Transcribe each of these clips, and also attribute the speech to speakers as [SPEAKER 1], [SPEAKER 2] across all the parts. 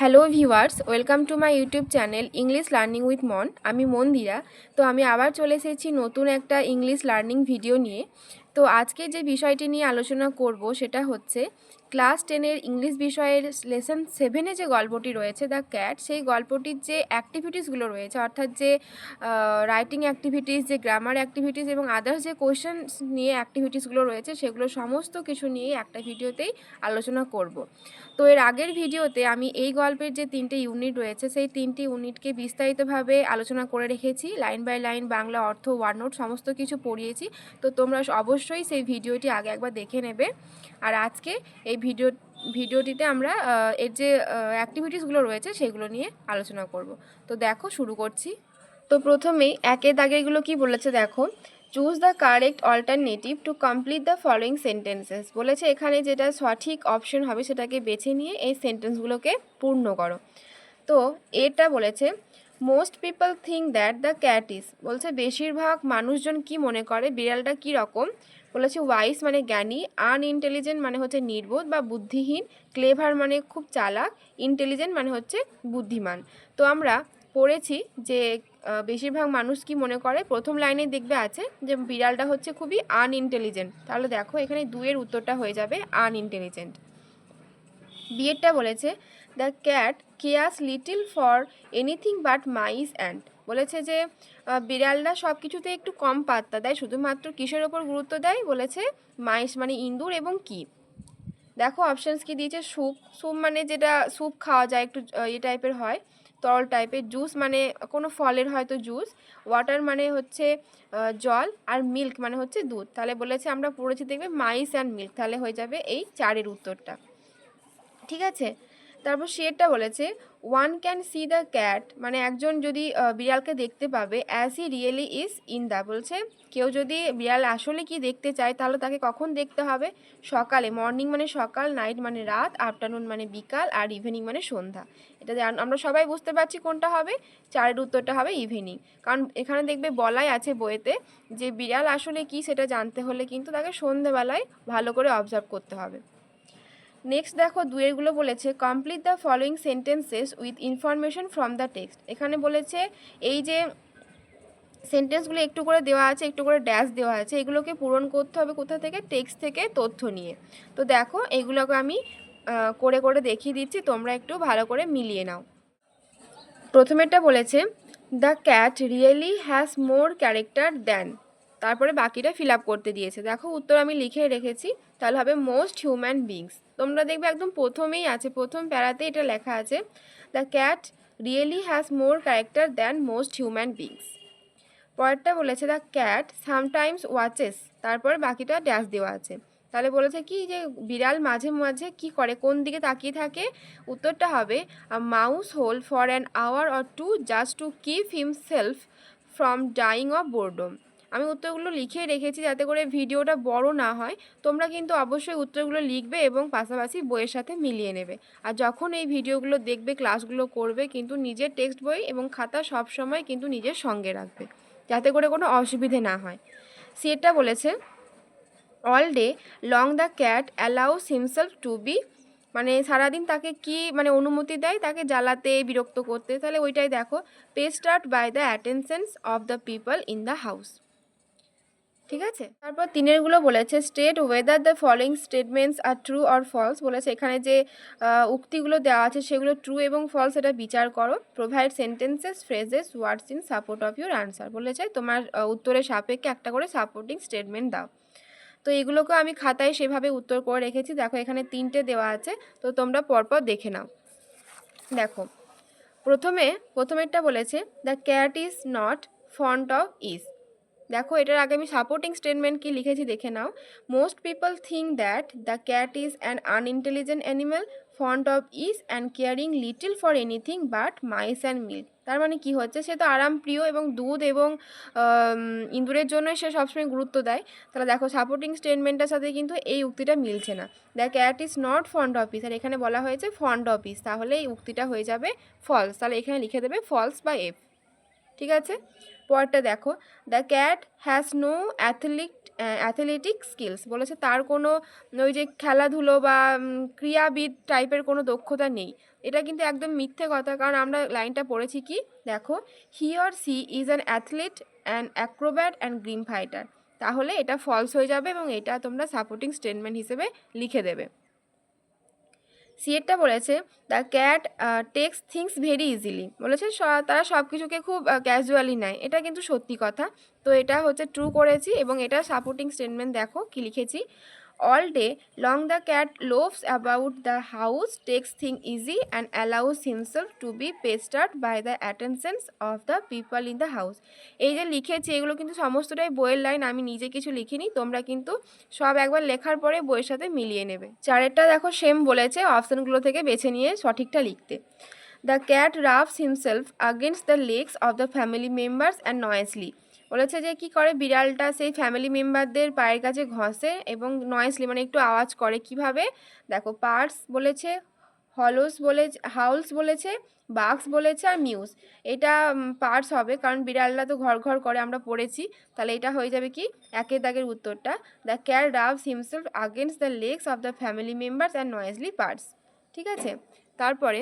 [SPEAKER 1] Hello viewers, welcome to my YouTube channel English learning with মন। আমি মন্দিরা। তো আমি আবার চলে এসেছি নতুন একটা ইংলিশ লার্নিং ভিডিও নিয়ে। তো আজকে যে বিষয়টি নিয়ে আলোচনা করব সেটা হচ্ছে ক্লাস 10-এর ইংলিশ বিষয়ের লেসন 7-এ যে গল্পটি রয়েছে দ্য ক্যাট, সেই গল্পটির যে অ্যাক্টিভিটিসগুলো রয়েছে, অর্থাৎ যে রাইটিং অ্যাক্টিভিটিস, যে গ্রামার অ্যাক্টিভিটিস এবং আদার্স যে কোয়েশ্চেন্স নিয়ে অ্যাক্টিভিটিসগুলো রয়েছে, সেগুলো সমস্ত কিছু নিয়েই একটা ভিডিওতেই আলোচনা করব। তো এর আগের ভিডিওতে আমি এই গল্পের যে 3টে ইউনিট রয়েছে সেই 3টি ইউনিটকে বিস্তারিতভাবে আলোচনা করে রেখেছি, লাইন বাই লাইন, বাংলা অর্থ, ওয়ান নোট সমস্ত কিছু পড়িয়েছি। তো তোমরা অবশ্যই সেই ভিডিওটি আগে একবার দেখে নেবে। আর আজকে এই ভিডিওটিতে আমরা এর যে অ্যাক্টিভিটিসগুলো রয়েছে সেগুলো নিয়ে আলোচনা করব। তো দেখো, শুরু করছি। তো প্রথমেই একের দাগেরগুলো কি বলেছে দেখো। Choose the correct alternative to complete the following sentences. বলেছে এখানে যেটা সঠিক অপশন হবে সেটাকে বেছে নিয়ে এই সেন্টেন্সগুলোকে পূর্ণ করো। তো এটা বলেছে most people think that the cat is, বলছে বেশিরভাগ মানুষজন কি মনে করে বিড়ালটা কী রকম। বলেছে ওয়াইস মানে জ্ঞানী, আনইন্টেলিজেন্ট মানে হচ্ছে নির্বোধ বা বুদ্ধিহীন, ক্লেভার মানে খুব চালাক, ইন্টেলিজেন্ট মানে হচ্ছে বুদ্ধিমান। তো আমরা পড়েছি যে বেশিরভাগ মানুষ কি মনে করে, প্রথম লাইনে দেখবে আছে যে বিড়ালটা হচ্ছে খুবই আনইন্টেলিজেন্ট। তাহলে দেখো এখানে 2-এর উত্তরটা হয়ে যাবে আনইন্টেলিজেন্ট। বিয়েরটা বলেছে the cat cares little for anything but mice and. বলেছে যে বিড়ালরা সব কিছুতে একটু কম পাত্তা দেয়, শুধুমাত্র কিসের ওপর গুরুত্ব দেয়, বলেছে মাইস মানে ইঁদুর এবং কি। দেখো অপশানস কি দিয়েছে, স্যুপ, স্যুপ মানে যেটা স্যুপ খাওয়া যায়, একটু ইয়ে টাইপের হয়, তরল টাইপের। জুস মানে কোনো ফলের হয়তো জুস। ওয়াটার মানে হচ্ছে জল। আর মিল্ক মানে হচ্ছে দুধ। তাহলে বলেছে আমরা পড়েছি দেখবে মাইস অ্যান্ড মিল্ক, তাহলে হয়ে যাবে এই 4-এর উত্তরটা। ঠিক আছে, তারপর শেরটা বলেছে one can see the cat, মানে একজন যদি বিড়ালকে দেখতে পাবে as he really is in the. বলছে কেউ যদি বিড়াল আসলে কি দেখতে চায় তাহলে তাকে কখন দেখতে হবে, সকালে। মর্নিং মানে সকাল, নাইট মানে রাত, আফটারনুন মানে বিকাল, আর ইভিনিং মানে সন্ধ্যা। এটা আমরা সবাই বুঝতে পারছি কোনটা হবে, 4-এর উত্তরটা হবে ইভিনিং। কারণ এখানে দেখবে বলাই আছে বইয়েতে যে বিড়াল আসলে কি সেটা জানতে হলে কিন্তু তাকে সন্ধ্যেবেলায় ভালো করে অবজার্ভ করতে হবে। নেক্সট দেখো 2-এরগুলো বলেছে complete the following sentences with information from the text. এখানে বলেছে এই যে সেন্টেন্সগুলো একটু করে দেওয়া আছে, একটু করে ড্যাশ দেওয়া আছে, এগুলোকে পূরণ করতে হবে কোথা থেকে, টেক্সট থেকে তথ্য নিয়ে। তো দেখো এগুলোকে আমি করে করে দেখিয়ে দিচ্ছি, তোমরা একটু ভালো করে মিলিয়ে নাও। প্রথমেরটা বলেছে the cat really has more character than, তারপরে বাকিটা ফিল আপ করতে দিয়েছে। দেখো উত্তর আমি লিখে রেখেছি, তাহলে হবে মোস্ট হিউম্যান বিংস। তোমরা দেখবে একদম প্রথমেই আছে, প্রথম প্যারাতে এটা লেখা আছে the cat really has more character than most human beings. পরেরটা বলেছে দ্য ক্যাট সামটাইমস ওয়াচেস, তারপরে বাকিটা ড্যাশ দেওয়া আছে। তাহলে বলেছে কি যে বিড়াল মাঝে মাঝে কি করে, কোন দিকে তাকিয়ে থাকে। উত্তরটা হবে mouse hole for an hour or two just to keep himself from dying of boredom. আমি উত্তরগুলো লিখে রেখেছি যাতে করে ভিডিওটা বড় না হয়। তোমরা কিন্তু অবশ্যই উত্তরগুলো লিখবে এবং পাশাপাশি বইয়ের সাথে মিলিয়ে নেবে। আর যখন এই ভিডিওগুলো দেখবে, ক্লাসগুলো করবে, কিন্তু নিজের টেক্সট বই এবং খাতা সবসময় কিন্তু নিজের সঙ্গে রাখবে যাতে করে কোনো অসুবিধে না হয়। সেটা বলেছে all day long the cat allows himself to be, মানে সারাদিন তাকে কি মানে অনুমতি দেয় তাকে জ্বালাতে, বিরক্ত করতে। তাহলে ওইটাই দেখো pestered by the attentions of the people in the house. ঠিক আছে, তারপর 3-এরগুলো বলেছে state whether the following statements are true or false. বলেছে এখানে যে উক্তিগুলো দেওয়া আছে সেগুলো ট্রু এবং ফলস এটা বিচার করো। Provide sentences, phrases, words in support of your answer. বলেছে তোমার উত্তরের সাপেক্ষে একটা করে সাপোর্টিং স্টেটমেন্ট দাও। তো এগুলোকে আমি খাতায় সেভাবে উত্তর করে রেখেছি। দেখো এখানে 3টে দেওয়া আছে, তো তোমরা পরপর দেখে নাও। দেখো প্রথমেরটা বলেছে the cat is not fond of ease. দেখো এটার আগে আমি সাপোর্টিং স্টেটমেন্ট কি লিখেছি দেখে নাও। Most people think that the cat is an unintelligent animal fond of ease and caring little for anything but mice and milk. তার মানে কি হচ্ছে, সে তো আরাম প্রিয় এবং দুধ এবং ইঁদুরের জন্যই সে সবসময় গুরুত্ব দেয়। তাহলে দেখো সাপোর্টিং স্টেটমেন্টের সাথে কিন্তু এই উক্তিটা মিলছে না। The cat is not fond of ease, আর এখানে বলা হয়েছে ফন্ড অফ ইজ, তাহলে এই উক্তিটা হয়ে যাবে ফলস। তাহলে এখানে লিখে দেবে ফলস বা এফ। ঠিক আছে, পরটা দেখো the cat has no athletic skills, বলেছে তার কোনো ওই যে খেলাধুলো বা ক্রীড়াবিদ টাইপের কোনো দক্ষতা নেই। এটা কিন্তু একদম মিথ্যে কথা, কারণ আমরা লাইনটা পড়েছি কি দেখো, he or she is an athlete and acrobat and grim fighter. তাহলে এটা ফলস হয়ে যাবে এবং এটা তোমরা সাপোর্টিং স্টেটমেন্ট হিসেবে লিখে দেবে। সিয়েরটা বলেছে the cat takes things very easily, বলেছে তারা সব কিছুকে খুব ক্যাজুয়ালি নেয়। এটা কিন্তু সত্যি কথা, তো এটা হচ্ছে ট্রু করেছি এবং এটা সাপোর্টিং স্টেটমেন্ট দেখো কি লিখেছি। All day long the cat loafs about the house, takes thing easy and allows himself to be pestered by the attentions of the people in the house. এই যে লিখেছি এগুলো কিন্তু সমস্তটাই বইয়ের লাইন, আমি নিজে কিছু লিখিনি, তোমরা কিন্তু সব একবার লেখার পরে বইয়ের সাথে মিলিয়ে নেবে। চারেরটা দেখো সেম বলেছে, অপশানগুলো থেকে বেছে নিয়ে সঠিকটা লিখতে। The cat rubs himself against the legs of the family members and noisily, বলেছে যে কি করে বিড়ালটা সেই ফ্যামিলি মেম্বারদের পায়ের কাছে ঘষে এবং নয়েসলি মানে একটু আওয়াজ করে। কিভাবে দেখো, পার্টস বলেছে, হলস বলে, হাউলস বলেছে, বাক্স বলেছে আর মিউজ। এটা পার্টস হবে, কারণ বিড়ালরা তো ঘর ঘর করে, আমরা পড়েছি। তাহলে এটা হয়ে যাবে কি একের দাগের উত্তরটা, the cat rubs himself against the legs of the family members and noisily purrs. ঠিক আছে, তারপরে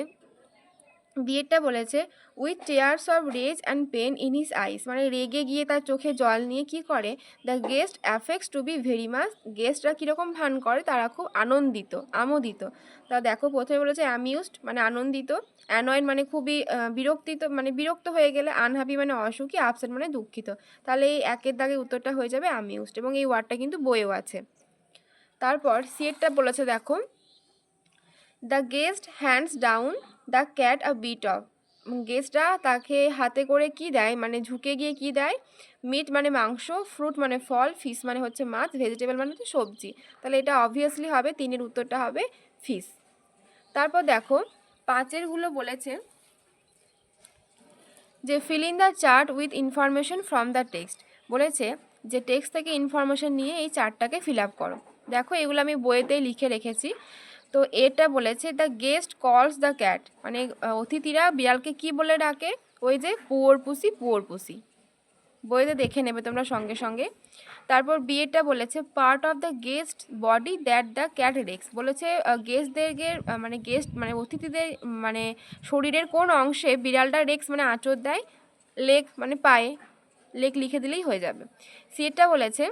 [SPEAKER 1] বিয়েরটা বলেছে with tears of rage and pain in his eyes, মানে রেগে গিয়ে তার চোখে জল নিয়ে কি করে, the guest affects to be very much, গেস্টরা কীরকম ভান করে, তারা খুব আনন্দিত, আমোদিত। তা দেখো প্রথমে বলেছে অ্যামিউজড মানে আনন্দিত, অ্যানয়েড মানে খুবই বিরক্তিত মানে বিরক্ত হয়ে গেলে, আনহ্যাপি মানে অসুখী, আপসেট মানে দুঃখিত। তাহলে এই একের দাগে উত্তরটা হয়ে যাবে অ্যামিউজড, এবং এই ওয়ার্ডটা কিন্তু বইয়েও আছে। তারপর সিয়েরটা বলেছে দেখো, the guest hands down the cat a bit of, গেস্টরা তাকে হাতে করে কি দেয় মানে ঝুঁকে গিয়ে কি দেয়, মিট মানে মাংস, ফ্রুট মানে ফল, ফিশ মানে হচ্ছে মাছ, ভেজিটেবল মানে হচ্ছে সবজি। তাহলে এটা অবভিয়াসলি হবে, তিনের উত্তরটা হবে ফিশ। তারপর দেখো পাঁচেরগুলো বলেছে যে fill in the chart with information from the text, বলেছে যে টেক্সট থেকে ইনফরমেশন নিয়ে এই চার্টটাকে ফিল আপ করো। দেখো এগুলো আমি বইয়েতেই লিখে রেখেছি। তো এটা বলেছে দ্য গেস্ট কলস দ্য ক্যাট, মানে অতিথিরা বিড়ালকে কি বলে ডাকে, ওই যে পুয়োর পুসি, পুয়োর পুসি, বইতে দেখে নেবে তোমরা সঙ্গে সঙ্গে। তারপর বিয়েটা বলেছে part of the guest body that the cat Rex, বলেছে গেস্টদেরকে মানে গেস্ট মানে অতিথিদের মানে শরীরের কোন অংশে বিড়ালটা রেক্স মানে আঁচড় দেয়, লেগ মানে পায়ে, লেগ লিখে দিলেই হয়ে যাবে। সিটা বলেছে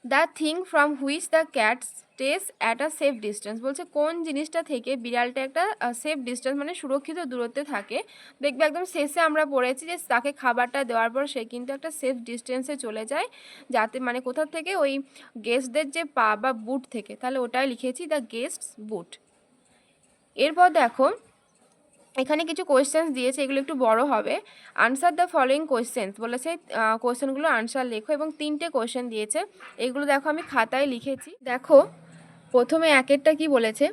[SPEAKER 1] the thing from which the cat stress at a safe distance, বলছে কোন জিনিসটা থেকে বিড়ালটা একটা সেফ ডিস্টেন্স মানে সুরক্ষিত দূরত্বে থাকে। দেখবে একদম শেষে আমরা পড়েছি যে তাকে খাবারটা দেওয়ার পর সে কিন্তু একটা সেফ ডিস্টেন্সে চলে যায়, যাতে মানে কোথার থেকে, ওই গেস্টদের যে পা বা বুট থেকে। তাহলে ওটাই লিখেছি দ্য গেস্টস বুট। এরপর দেখো এখানে কিছু কোয়েশ্চেন্স দিয়েছে, এগুলো একটু বড় হবে। আনসার দ্য ফলোয়িং কোয়েশ্চেন্স, বলেছে কোয়েশ্চেনগুলো আনসার লেখো, এবং 3টে কোয়েশ্চেন দিয়েছে, এগুলো দেখো আমি খাতায় লিখেছি। দেখো প্রথমে একেরটা কি বলেছে,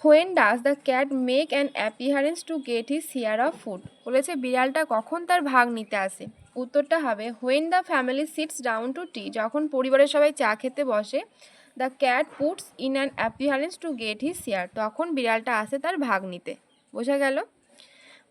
[SPEAKER 1] when does the cat make an appearance to get his share of food, বলেছে বিড়ালটা কখন তার ভাগ নিতে আসে। উত্তরটা হবে when the family sits down to tea, যখন পরিবারের সবাই চা খেতে বসে। The cat puts in an appearance to get his share, তখন বিড়ালটা আসে তার ভাগ নিতে। বোঝা গেল।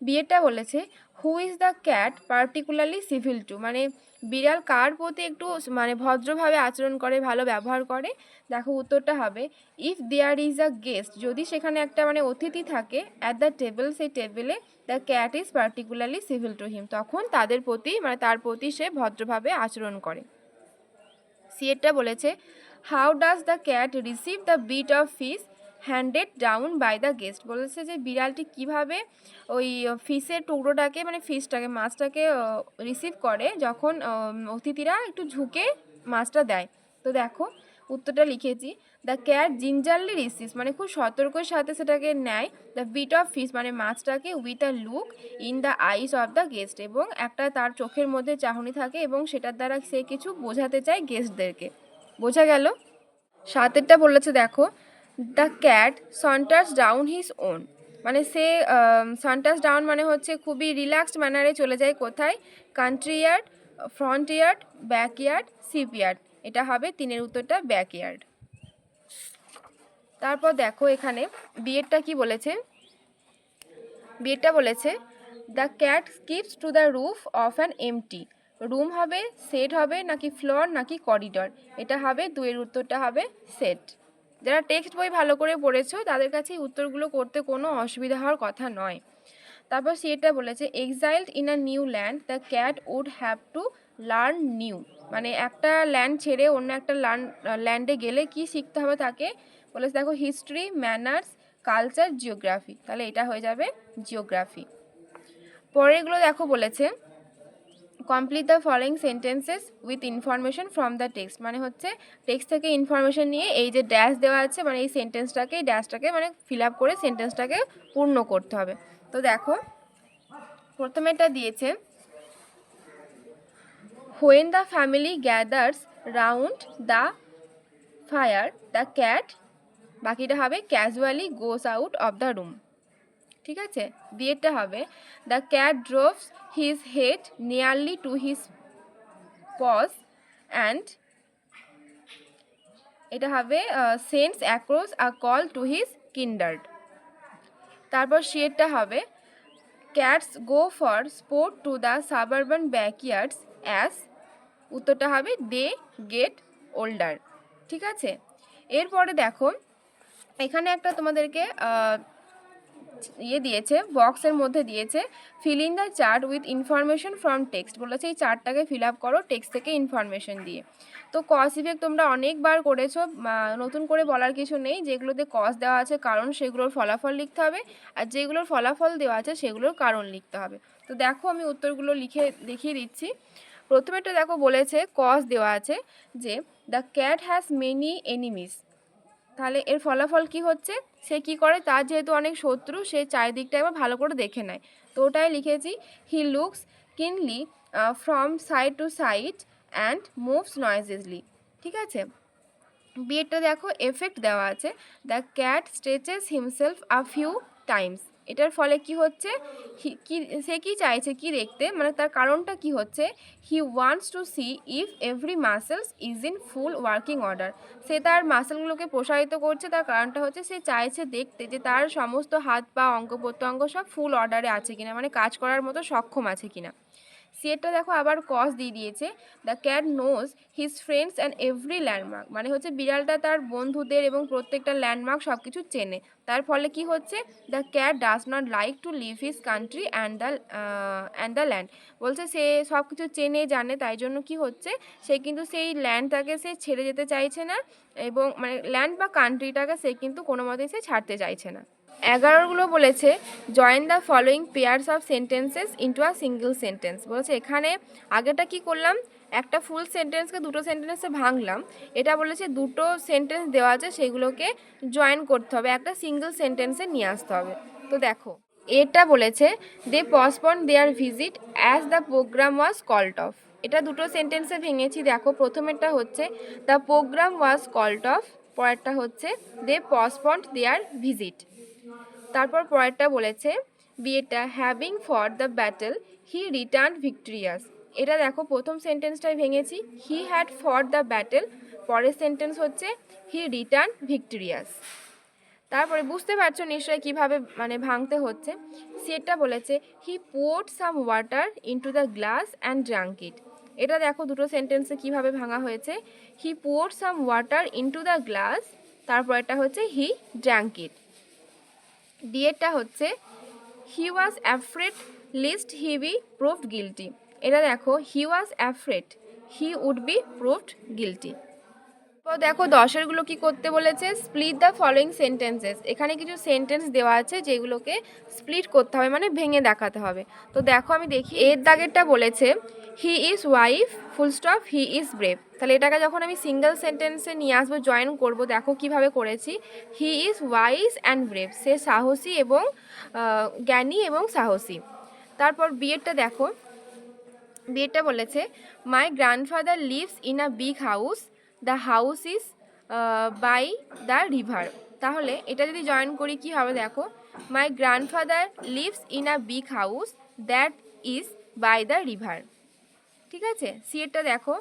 [SPEAKER 1] বিয়েটা বলেছে who is the cat particularly civil to, মানে বিড়াল কার প্রতি একটু মানে ভদ্রভাবে আচরণ করে, ভালো ব্যবহার করে। দেখো উত্তরটা হবে if there is a guest, যদি সেখানে একটা মানে অতিথি থাকে অ্যাট দ্য টেবিল, সেই টেবিলে the cat is particularly civil to him, তখন তাদের প্রতি মানে তার প্রতি সে ভদ্রভাবে আচরণ করে। সিয়েরটা বলেছে how does the cat receive the bit of fish handed down by the guest, বলেছে যে বিড়ালটি কিভাবে ওই ফিশের টুকরোটাকে মানে ফিশটাকে মাছটাকে রিসিভ করে, যখন অতিথিরা একটু ঝুঁকে মাছটা দেয়। তো দেখো উত্তরটা লিখেছি দ্য ক্যাট জিঞ্জারলি রিসিভস, মানে খুব সতর্কর সাথে সেটাকে নেয়, দ্য বিট অফ ফিশ মানে মাছটাকে, with a look in the eyes of the guest, এবং একটা তার চোখের মধ্যে চাহনি থাকে এবং সেটার দ্বারা সে কিছু বোঝাতে চায় গেস্টদেরকে। বোঝা গেল। সাতেরটা বলেছে দেখো the cat saunters down his own, মানে সে সন্টার্স ডাউন মানে হচ্ছে খুবই রিল্যাক্সড ম্যানারে চলে যায় কোথায়, country yard, front yard, back yard, sheep yard. এটা হবে তিনের উত্তরটা ব্যাক ইয়ার্ড। তারপর দেখো এখানে বিয়েরটা কি বলেছে, বিয়েরটা বলেছে the cat skips to the roof of an empty room হবে, সেট হবে, নাকি ফ্লোর, নাকি করিডর? এটা হবে 2 এর উত্তরটা হবে সেট। যারা টেক্সট বই ভালো করে পড়েছো তাদের কাছে এই উত্তরগুলো করতে কোনো অসুবিধা হওয়ার কথা নয়। তারপর সেটা বলেছে exiled in a new land the cat would have to learn new, মানে একটা ল্যান্ড ছেড়ে অন্য একটা ল্যান্ডে গেলে কি শিখতে হবে তাকে? বলেছে দেখো হিস্ট্রি, ম্যানার্স, কালচার, জিওগ্রাফি। তাহলে এটা হয়ে যাবে জিওগ্রাফি। পরেরগুলো দেখো বলেছে complete the following sentences with information from the text, মানে হচ্ছে টেক্সট থেকে ইনফরমেশন নিয়ে এই যে ড্যাশ দেওয়া আছে মানে এই সেন্টেন্সটাকে, ড্যাশটাকে মানে ফিল আপ করে সেন্টেন্সটাকে পূর্ণ করতে হবে। তো দেখো প্রথমেটা দিয়েছে when the family gathers round the fire the cat, বাকিটা হবে casually goes out of the room. ঠিক আছে, বিয়েরটা হবে the cat draws his head nearly to his paws and, এটা হবে sends across a call to his kindred. তারপর শেরটা হবে cats go for sport to the suburban backyards as, উত্তরটা হবে দে গেট ওল্ডার। ঠিক আছে, এরপরে দেখো এখানে একটা তোমাদেরকে দিয়েছে, বক্সের মধ্যে দিয়েছে fill in the chart with information from text, বলেছে এই চার্টটাকে ফিল আপ করো টেক্সট থেকে ইনফরমেশন দিয়ে। তো কজ ইফেক্ট তোমরা অনেকবার করেছো, নতুন করে বলার কিছু নেই। যেগুলোতে কজ দেওয়া আছে কারণ সেগুলোর ফলাফল লিখতে হবে, আর যেগুলোর ফলাফল দেওয়া আছে সেগুলোর কারণ লিখতে হবে। তো দেখো আমি উত্তরগুলো দেখিয়ে দিচ্ছি। প্রথমেটা দেখো বলেছে কজ দেওয়া আছে যে the cat has many enemies, তাহলে এর ফলাফল কি হচ্ছে, সে কি করে, তার যেহেতু অনেক শত্রু সে চারিদিকটা একবার ভালো করে দেখে নেয়। তো ওটাই লিখেছি he looks keenly from side to side and moves noiselessly. ঠিক আছে, বিয়েরটা দেখো এফেক্ট দেওয়া আছে the cat stretches himself a few times, এটার ফলে কি হচ্ছে, সে কি চাইছে কি দেখতে, মানে তার কারণটা কি হচ্ছে he wants to see if every muscles is in full working order, সে তার মাসেলগুলোকে প্রসারিত করছে, তার কারণটা হচ্ছে সে চাইছে দেখতে যে তার সমস্ত হাত পা অঙ্গ প্রত্যঙ্গ সব ফুল অর্ডারে আছে কিনা, মানে কাজ করার মতো সক্ষম আছে কিনা। সিয়েরটা দেখো আবার কজ দিয়ে দিয়েছে the cat knows his friends and every landmark, মানে হচ্ছে বিড়ালটা তার বন্ধুদের এবং প্রত্যেকটা ল্যান্ডমার্ক সব কিছু চেনে। তার ফলে কি হচ্ছে the cat does not like to leave his country and the land, বলছে সে সব কিছু চেনে জানে তাই জন্য কি হচ্ছে সে কিন্তু সেই ল্যান্ডটাকে সে ছেড়ে যেতে চাইছে না, এবং মানে ল্যান্ড বা কান্ট্রিটাকে সে কিন্তু কোনো মতেই সে ছাড়তে চাইছে না। 11গুলো বলেছে join the following pairs of sentences into a single sentence, বলেছে এখানে আগেটা কি করলাম, একটা ফুল সেন্টেন্সকে দুটো সেন্টেন্সে ভাঙলাম, এটা বলেছে দুটো সেন্টেন্স দেওয়া আছে সেগুলোকে জয়েন করতে হবে, একটা সিঙ্গেল সেন্টেন্সে নিয়ে আসতে হবে। তো দেখো এটা বলেছে they postpone their visit as the programme was called off, এটা দুটো সেন্টেন্সে ভেঙেছি। দেখো প্রথমেরটা হচ্ছে the programme was called off, পরেরটা হচ্ছে দে পসপন্ড দেয়ার ভিজিট। তারপর পরেরটা বলেছে বিয়েটা having for the battle he return victorious, এটা দেখো প্রথম সেন্টেন্সটাই ভেঙেছি he had for the battle, পরের সেন্টেন্স হচ্ছে হি রিটার্ন ভিক্টোরিয়াস। তারপরে বুঝতে পারছো নিশ্চয়ই কীভাবে মানে ভাঙতে হচ্ছে। সেটা বলেছে he poured some water into the glass and drank it, এটা দেখো দুটো সেন্টেন্সে কিভাবে ভাঙা হয়েছে he poured some water into the glass, তারপর এটা হচ্ছে হি ড্রাঙ্ক ইট। ডিএরটা হচ্ছে he was afraid lest he be proved guilty, এটা দেখো he was afraid he would be proved guilty. তো দেখো 10এরগুলো কি করতে বলেছে স্প্লিট দ্য ফলোয়িং সেন্টেন্সেস, এখানে কিছু সেন্টেন্স দেওয়া আছে যেগুলোকে স্প্লিট করতে হবে মানে ভেঙে দেখাতে হবে। তো দেখো আমি দেখি এর দাগেরটা বলেছে he is wife full stop he is brave, তাহলে এটাকে যখন আমি সিঙ্গেল সেন্টেন্সে নিয়ে আসবো জয়েন করব, দেখো কিভাবে করেছি he is wise and brave, সে সাহসী এবং জ্ঞানী এবং সাহসী। তারপর বিয়েরটা দেখো, বিয়েরটা বলেছে my grandfather lives in a big house the house is by the river, তাহলে এটা যদি জয়েন করি কি হবে দেখো my grandfather lives in a big house that is by the river. ঠিক আছে, সিয়েরটা দেখো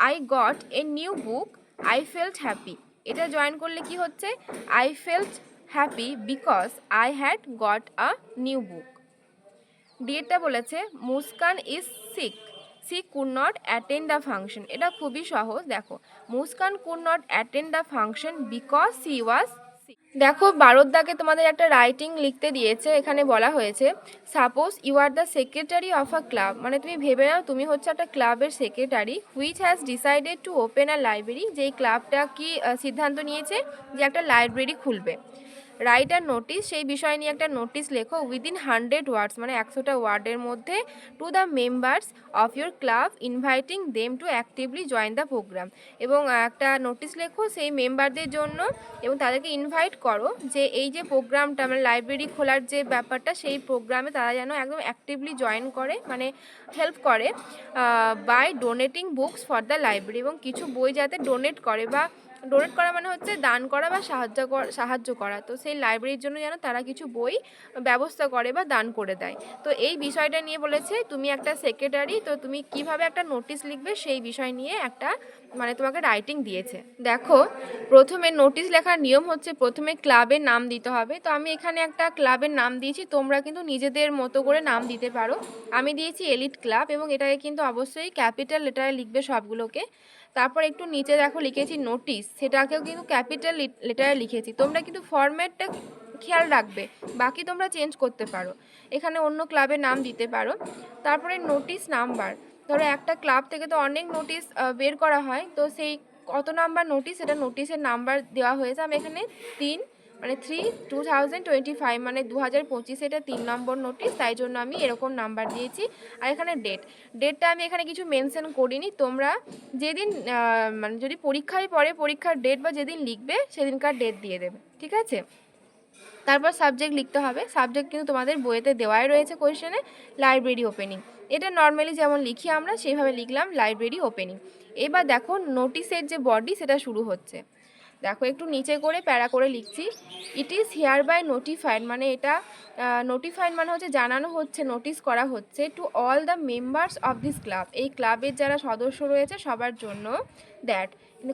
[SPEAKER 1] I got a new book I felt happy, এটা জয়েন করলে কি হচ্ছে I felt happy because I had got a new book. ডিএরটা বলেছে Muskan is sick C could not attend the function. এটা খুবই সহজ। দেখো, Muskan could not attend the function because C ওয়াজ। দেখো, বারোদ্দাকে তোমাদের একটা রাইটিং লিখতে দিয়েছে। এখানে বলা হয়েছে, suppose you are the secretary of a club, মানে তুমি ভেবে নাও তুমি হচ্ছে একটা ক্লাবের secretary, which has decided to open a library, যেই ক্লাবটা কি সিদ্ধান্ত নিয়েছে যে একটা লাইব্রেরি খুলবে। রাইট আর নোটিস, সেই বিষয় নিয়ে একটা নোটিস লেখো উইদিন 100 ওয়ার্ডস, মানে 100টা ওয়ার্ডের মধ্যে, to the members of your club inviting them to actively join the programme. এবং একটা নোটিস লেখো সেই মেম্বারদের জন্য এবং তাদেরকে ইনভাইট করো যে এই যে প্রোগ্রামটা, মানে লাইব্রেরি খোলার যে ব্যাপারটা, সেই প্রোগ্রামে তারা যেন একদম অ্যাক্টিভলি জয়েন করে, মানে হেল্প করে by donating books for the library, এবং কিছু বই যাতে ডোনেট করে, বা ডোনেট করা মানে হচ্ছে দান করা বা সাহায্য করা। তো সেই লাইব্রেরির জন্য যেন তারা কিছু বই ব্যবস্থা করে বা দান করে দেয়। তো এই বিষয়টা নিয়ে বলেছে তুমি একটা সেক্রেটারি, তো তুমি কিভাবে একটা নোটিশ লিখবে সেই বিষয় নিয়ে একটা মানে তোমাকে রাইটিং দিয়েছে। দেখো, প্রথমে নোটিশ লেখার নিয়ম হচ্ছে প্রথমে ক্লাবের নাম দিতে হবে। তো আমি এখানে একটা ক্লাবের নাম দিয়েছি, তোমরা কিন্তু নিজেদের মতো করে নাম দিতে পারো। আমি দিয়েছি এলিট ক্লাব, এবং এটাকে কিন্তু অবশ্যই ক্যাপিটাল লেটারে লিখবে সবগুলোকে। তারপর একটু নিচে দেখো লিখেছি নোটিশ, সেটাকেও কিন্তু ক্যাপিটাল লেটারে লিখেছি। তোমরা কিন্তু ফরম্যাটটা খেয়াল রাখবে, বাকি তোমরা চেঞ্জ করতে পারো, এখানে অন্য ক্লাবের নাম দিতে পারো। তারপরে নোটিশ নাম্বার, ধরো একটা ক্লাব থেকে তো অনেক নোটিশ বের করা হয়, তো সেই কত নাম্বার নোটিশ, সেটা নোটিশের নাম্বার দেওয়া হয়েছে। আমি এখানে 3 মানে 3/2025 মানে 2025, এটা 3 নম্বর নোটিশ, তাই জন্য আমি এরকম নাম্বার দিয়েছি। আর এখানে ডেটটা আমি এখানে কিছু মেনশন করিনি, তোমরা যেদিন মানে যদি পরীক্ষায় পড়ে পরীক্ষার ডেট বা যেদিন লিখবে সেদিনকার ডেট দিয়ে দেবে, ঠিক আছে। তারপর সাবজেক্ট লিখতে হবে, সাবজেক্ট কিন্তু তোমাদের বইয়েতে দেওয়াই রয়েছে কোয়েশ্চেনে, লাইব্রেরি ওপেনিং। এটা নর্মালি যেমন লিখি আমরা সেইভাবে লিখলাম, লাইব্রেরি ওপেনিং। এবার দেখো নোটিশের যে বডি সেটা শুরু হচ্ছে। দেখো একটু নিচে করে প্যারা করে লিখছি, it is hereby notified, মানে এটা নোটিফাইড মানে হচ্ছে জানানো হচ্ছে, নোটিস করা হচ্ছে, to all the members of this club, এই ক্লাবের যারা সদস্য রয়েছে সবার জন্য, দ্যাট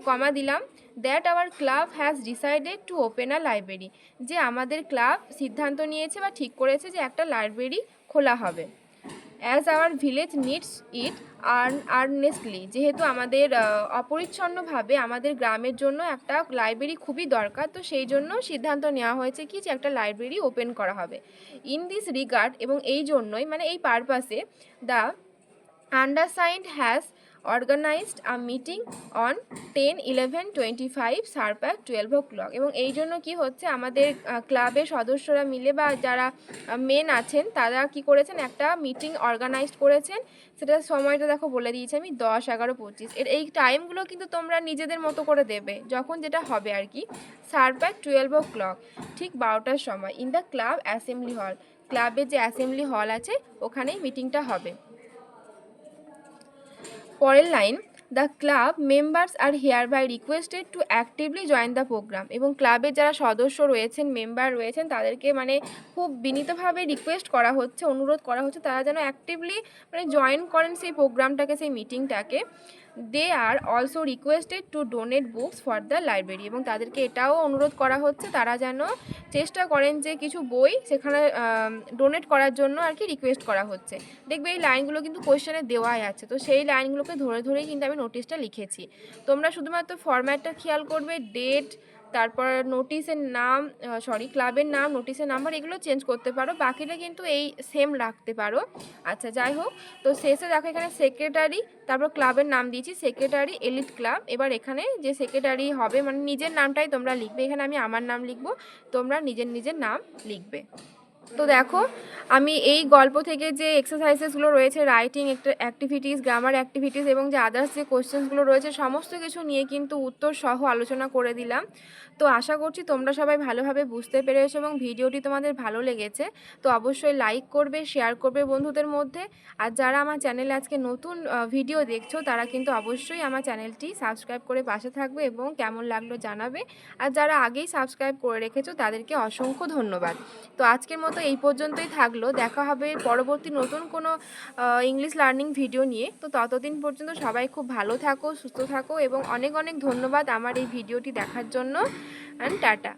[SPEAKER 1] কমা দিলাম, that our club has decided to open a library, যে আমাদের ক্লাব সিদ্ধান্ত নিয়েছে বা ঠিক করেছে যে একটা লাইব্রেরি খোলা হবে। As our village needs it earnestly, যেহেতু আমাদের অপরিচ্ছন্নভাবে আমাদের গ্রামের জন্য একটা লাইব্রেরি খুবই দরকার, তো সেই জন্য সিদ্ধান্ত নেওয়া হয়েছে কি যে একটা লাইব্রেরি ওপেন করা হবে। ইন দিস রিগার্ড, এবং এই জন্যই মানে এই পারপাসে, the undersigned has organised a meeting on 10/11/25 sharp at 12 o'clock, এবং এই জন্য কি হচ্ছে আমাদের ক্লাবের সদস্যরা মিলে বা যারা মেন আছেন তারা কি করেছেন, একটা মিটিং অর্গানাইজড করেছেন। সেটা সময়টা দেখো বলে দিয়েছি আমি, 10, 11, 25। এই টাইমগুলো কিন্তু তোমরা নিজেদের মতো করে দেবে, যখন যেটা হবে আর কি। শার্প অ্যাট 12 o'clock, ঠিক 12টার সময়, ইন দ্য ক্লাব অ্যাসেম্বলি হল, ক্লাবের যে অ্যাসেম্বলি হল আছে ওখানেই মিটিংটা হবে। পরের line, the club members are hereby requested to actively join the programme, এবং ক্লাবের যারা সদস্য রয়েছেন, মেম্বার রয়েছেন, তাদেরকে মানে খুব বিনীতভাবে রিকোয়েস্ট করা হচ্ছে, অনুরোধ করা হচ্ছে, তারা যেন অ্যাক্টিভলি মানে জয়েন করেন সেই প্রোগ্রামটাকে, সেই মিটিংটাকে। They are also requested to donate books for the library, এবং তাদেরকে এটাও অনুরোধ করা হচ্ছে তারা যেন চেষ্টা করেন যে কিছু বই সেখানে ডোনেট করার জন্য আর কি রিকোয়েস্ট করা হচ্ছে। দেখবে এই লাইনগুলো কিন্তু কোয়েশ্চেনে দেওয়াই আছে, তো সেই লাইনগুলোকে ধরে ধরেই কিন্তু আমি নোটিশটা লিখেছি। তোমরা শুধুমাত্র ফরম্যাটটা খেয়াল করবে, ডেট, তারপর নোটিশের নাম, ক্লাবের নাম, নোটিশের নাম্বার, এগুলো চেঞ্জ করতে পারো, বাকিটা কিন্তু এই সেম রাখতে পারো। আচ্ছা, যাই হোক, তো শেষে দেখো এখানে সেক্রেটারি, তারপর ক্লাবের নাম দিয়েছি সেক্রেটারি এলিট ক্লাব। এবার এখানে যে সেক্রেটারি হবে মানে নিজের নামটাই তোমরা লিখবে, এখানে আমি আমার নাম লিখবো, তোমরা নিজের নিজের নাম লিখবে। তো দেখো, আমি এই গল্প থেকে যে এক্সারসাইজেসগুলো রয়েছে, রাইটিং অ্যাক্টিভিটিস, গ্রামার অ্যাক্টিভিটিস, এবং যে আদার্স যে কোশ্চেন্সগুলো রয়েছে সমস্ত কিছু নিয়ে কিন্তু উত্তর সহ আলোচনা করে দিলাম। তো আশা করছি তোমরা সবাই ভালোভাবে বুঝতে পেরেছো এবং ভিডিওটি তোমাদের ভালো লেগেছে। তো অবশ্যই লাইক করবে, শেয়ার করবে বন্ধুদের মধ্যে। আর যারা আমার চ্যানেলে আজকে নতুন ভিডিও দেখছো তারা কিন্তু অবশ্যই আমার চ্যানেলটি সাবস্ক্রাইব করে পাশে থাকবে এবং কেমন লাগলো জানাবে। আর যারা আগেই সাবস্ক্রাইব করে রেখেছো তাদেরকে অসংখ্য ধন্যবাদ। তো আজকের মতো এই পর্যন্তই থাকলো, দেখা হবে পরবর্তী নতুন কোনো ইংলিশ লার্নিং ভিডিও নিয়ে। তো ততদিন পর্যন্ত সবাই খুব ভালো থাকো, সুস্থ থাকো, এবং অনেক অনেক ধন্যবাদ আমার এই ভিডিওটি দেখার জন্য। And tata.